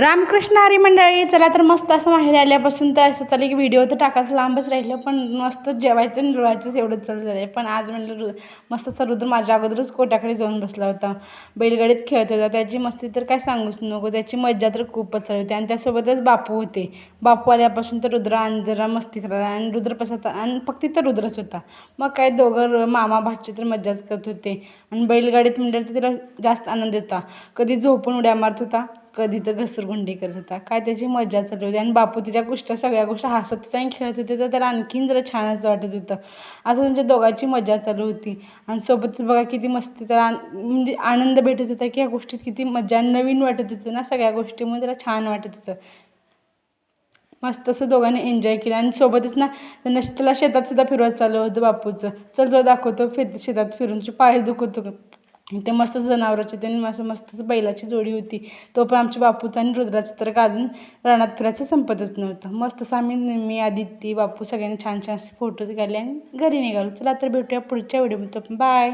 रामकृष्ण हरी मंडळी, चला तर मस्त असं माहेरी आल्यापासून तर असं चालेल की व्हिडिओ तर टाकायचं लांबच राहिलं, पण मस्त जेवायचं आणि रुळायचंच एवढंच चालू झालं आहे. पण आज म्हणलं मस्त असा रुद्र माझ्या अगोदरच कोट्याकडे जाऊन बसला होता, बैलगाडीत खेळत होता. त्याची मस्ती तर काय सांगूच नको, त्याची मज्जा तर खूपच चालू होती. आणि त्यासोबतच बापू होते. बापू आल्यापासून तर रुद्र आणि जरा मस्ती करायला आणि रुद्र पसरता आणि फक्त तर रुद्रच होता. मग काय दोघं मामा भाची तर मज्जाच करत होते. आणि बैलगाडीत म्हणलं तर तिला जास्त आनंद होता. कधी झोपून उड्या मारत होता, कधी तर घसरगुंडी करत होता. काय त्याची मजा चालू होती. आणि बापू तिच्या गोष्ट सगळ्या गोष्टी हसत होता आणि खेळत होते, तर त्याला आणखीन जरा छानच वाटत होतं. असं त्यांच्या दोघांची मजा चालू होती. आणि सोबतच बघा किती मस्ती त्याला म्हणजे आनंद भेटत होता की या गोष्टीत किती मजा नवीन वाटत होतं ना, सगळ्या गोष्टीमुळे त्याला छान वाटत होतं. मस्त असं दोघांनी एन्जॉय केलं. आणि सोबतच ना त्याला शेतात सुद्धा फिरवत चालू होतं बापूचं. चल तुला दाखवतो शेतात फिरून तुझे पाय दुखत होतं. ते मस्त जनावरांची त्यांनी असं मस्त बैलाची जोडी होती. तो पण आमच्या बापूचा आणि रुद्राचं तर अजून रानात फिरायचं संपतच नव्हतं. मस्त असं आम्ही मी आदित्य बापू सगळ्यांनी छान छान असे फोटो काढले आणि घरी निघालो. चला तर भेटूया पुढच्या व्हिडिओमध्ये. बाय.